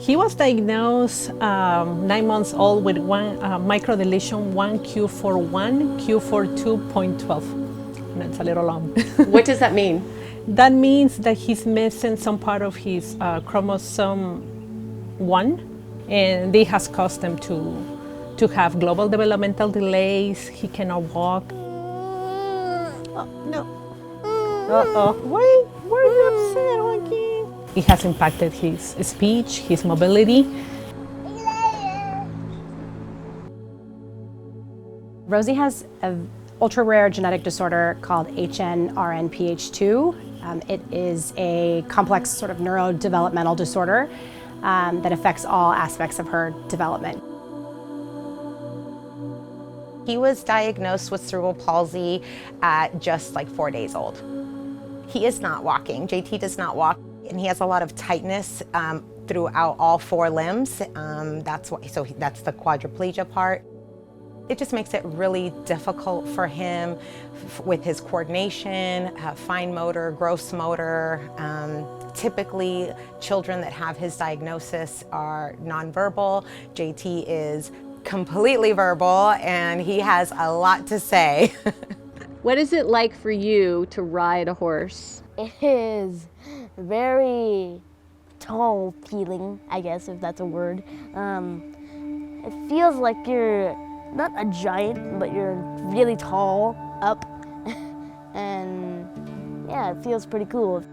He was diagnosed 9 months old with one microdeletion 1q41, q42.12. That's a little long. What does that mean? That means that he's missing some part of his chromosome 1, and this has caused him to have global developmental delays. He cannot walk. Oh, no. Uh-oh. Why are you upset, Joaquin? It has impacted his speech, his mobility. Rosie has an ultra-rare genetic disorder called HNRNPH2. It is a complex sort of neurodevelopmental disorder that affects all aspects of her development. He was diagnosed with cerebral palsy at just like 4 days old. He is not walking. JT does not walk, and he has a lot of tightness throughout all 4 limbs. That's the quadriplegia part. It just makes it really difficult for him with his coordination, fine motor, gross motor. Typically, children that have his diagnosis are nonverbal. JT is completely verbal, and he has a lot to say. What is it like for you to ride a horse? It is very tall feeling, I guess, if that's a word. It feels like you're not a giant, but you're really tall up. And yeah, it feels pretty cool.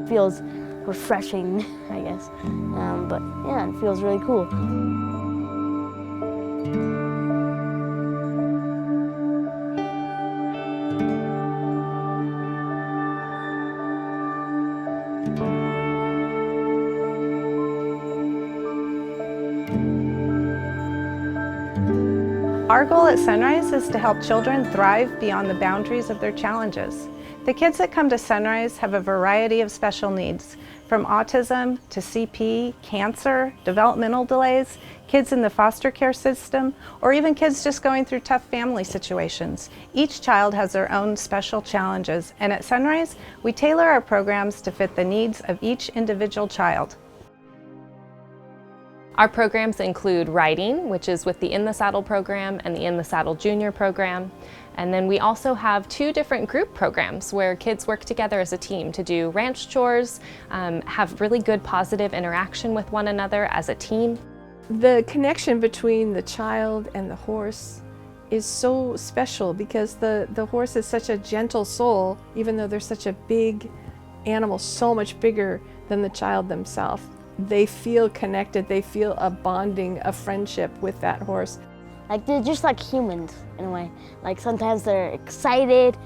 Feels refreshing, I guess. But yeah, it feels really cool. Our goal at SonRise is to help children thrive beyond the boundaries of their challenges. The kids that come to SonRise have a variety of special needs, from autism to CP, cancer, developmental delays, kids in the foster care system, or even kids just going through tough family situations. Each child has their own special challenges, and at SonRise, we tailor our programs to fit the needs of each individual child. Our programs include riding, which is with the In the Saddle program and the In the Saddle Junior program. And then we also have 2 different group programs where kids work together as a team to do ranch chores, have really good positive interaction with one another as a team. The connection between the child and the horse is so special because the horse is such a gentle soul, even though they're such a big animal, so much bigger than the child themselves. They feel connected, they feel a bonding, a friendship with that horse. Like, they're just like humans in a way. Like, sometimes they're excited.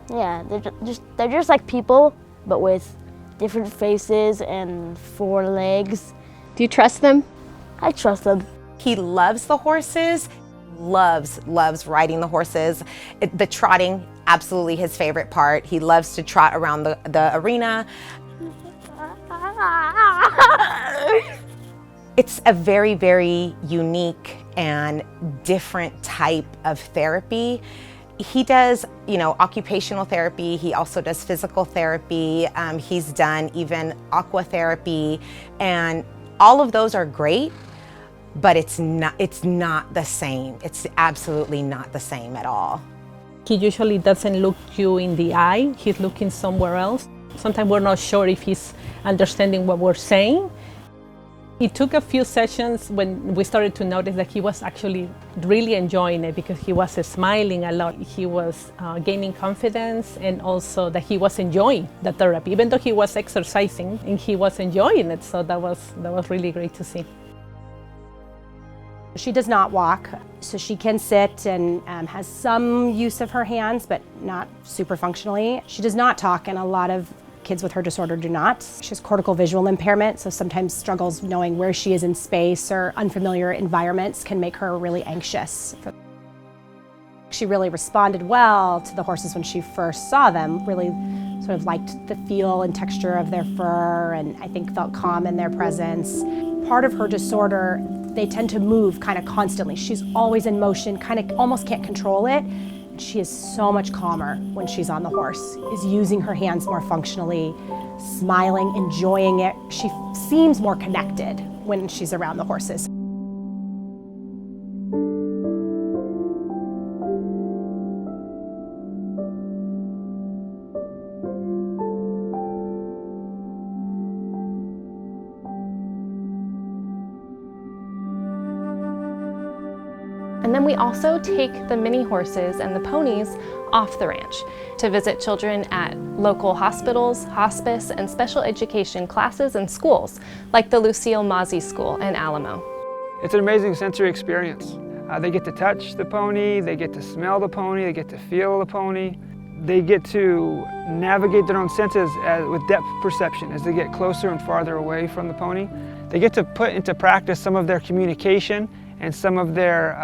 Yeah, they're just like people, but with different faces and 4 legs. Do you trust them? I trust them. He loves the horses, loves riding the horses. The trotting, absolutely his favorite part. He loves to trot around the arena. It's a very, very unique and different type of therapy. He does, occupational therapy. He also does physical therapy. He's done even aqua therapy, and all of those are great, but it's not the same. It's absolutely not the same at all. He usually doesn't look you in the eye. He's looking somewhere else. Sometimes we're not sure if he's understanding what we're saying. It took a few sessions when we started to notice that he was actually really enjoying it because he was smiling a lot. He was gaining confidence, and also that he was enjoying the therapy, even though he was exercising, and he was enjoying it. So that was really great to see. She does not walk, so she can sit and has some use of her hands, but not super functionally. She does not talk, and a lot of kids with her disorder do not. She has cortical visual impairment, so sometimes struggles knowing where she is in space, or unfamiliar environments can make her really anxious. She really responded well to the horses when she first saw them, really sort of liked the feel and texture of their fur, and I think felt calm in their presence. Part of her disorder They tend to move kind of constantly. She's always in motion, kind of almost can't control it. She is so much calmer when she's on the horse, is using her hands more functionally, smiling, enjoying it. She seems more connected when she's around the horses. And then we also take the mini horses and the ponies off the ranch to visit children at local hospitals, hospice, and special education classes and schools, like the Lucille Mazzi School in Alamo. It's an amazing sensory experience. They get to touch the pony, they get to smell the pony, they get to feel the pony. They get to navigate their own senses with depth perception as they get closer and farther away from the pony. They get to put into practice some of their communication and some of their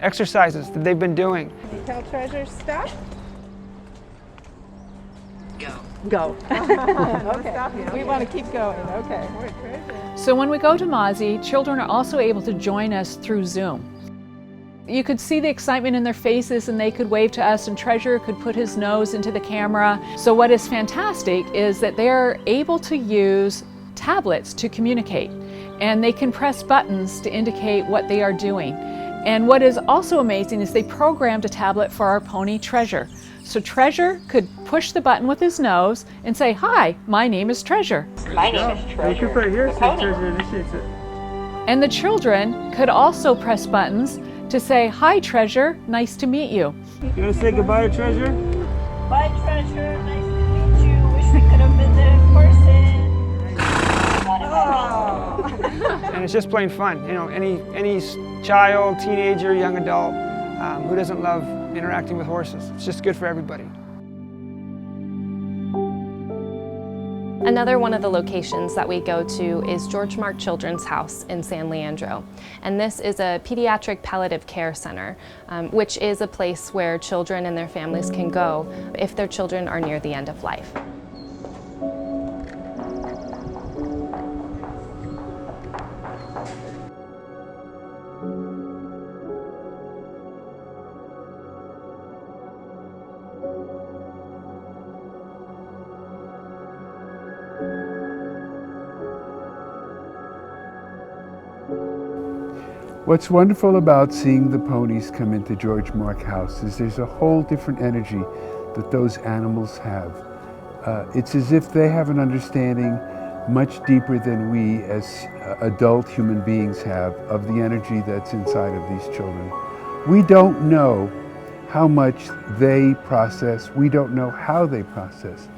exercises that they've been doing. Can you tell Treasure stop? Go. Okay. We want to keep going. Okay. So when we go to Mazzi, children are also able to join us through Zoom. You could see the excitement in their faces and they could wave to us, and Treasure could put his nose into the camera. So what is fantastic is that they're able to use tablets to communicate, and they can press buttons to indicate what they are doing. And what is also amazing is they programmed a tablet for our pony Treasure. So Treasure could push the button with his nose and say, "Hi, my name is Treasure." My name is Treasure. You can put it here so Treasure initiates it. And the children could also press buttons to say, "Hi Treasure, nice to meet you." You want to say goodbye to Treasure? Bye Treasure, nice to meet you. Wish we could have been there in person. And it's just plain fun. You know, any child, teenager, young adult who doesn't love interacting with horses. It's just good for everybody. Another one of the locations that we go to is George Mark Children's House in San Leandro. And this is a pediatric palliative care center, which is a place where children and their families can go if their children are near the end of life. What's wonderful about seeing the ponies come into George Mark House is there's a whole different energy that those animals have. It's as if they have an understanding much deeper than we as adult human beings have of the energy that's inside of these children. We don't know how much they process, we don't know how they process,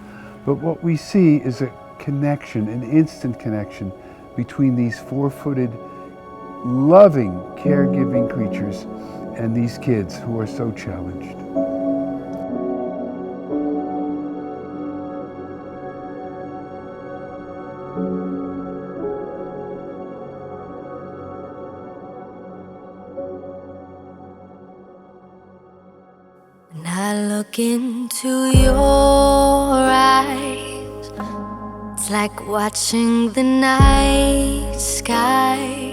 but what we see is a connection, an instant connection between these four-footed loving, caregiving creatures and these kids who are so challenged. When I look into your eyes, it's like watching the night sky.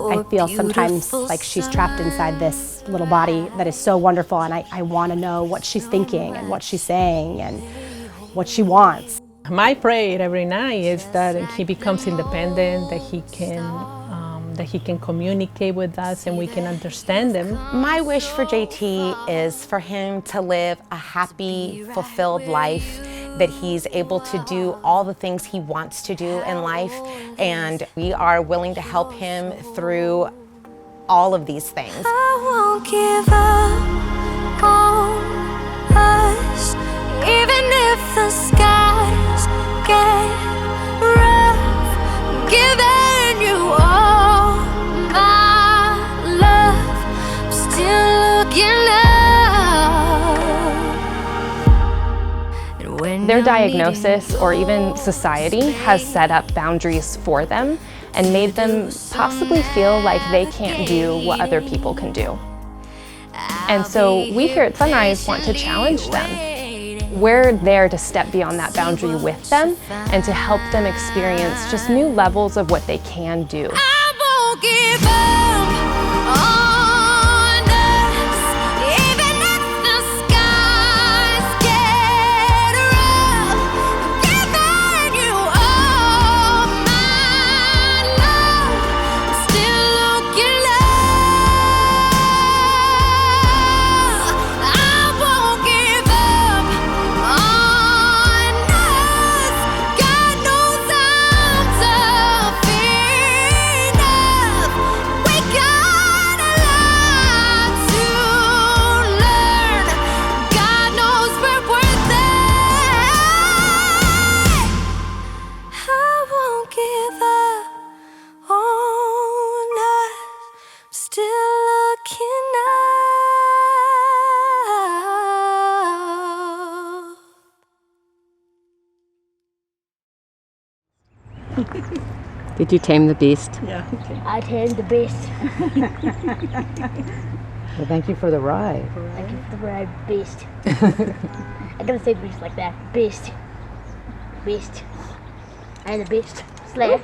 I feel sometimes like she's trapped inside this little body that is so wonderful, and I want to know what she's thinking and what she's saying and what she wants. My prayer every night is that he becomes independent, that he can communicate with us and we can understand him. My wish for JT is for him to live a happy, fulfilled life, that he's able to do all the things he wants to do in life, and we are willing to help him through all of these things. I won't give up on us, even if the skies get rough. Giving you all my love, I'm still looking up. Their diagnosis or even society has set up boundaries for them and made them possibly feel like they can't do what other people can do. And so we here at SonRise want to challenge them. We're there to step beyond that boundary with them and to help them experience just new levels of what they can do. I won't Did you tame the beast? Yeah. Okay. I tamed the beast. Well, thank you for the ride. Thank you for the ride, beast. I gotta say beast like that. Beast. Beast. I am the beast. Slayer.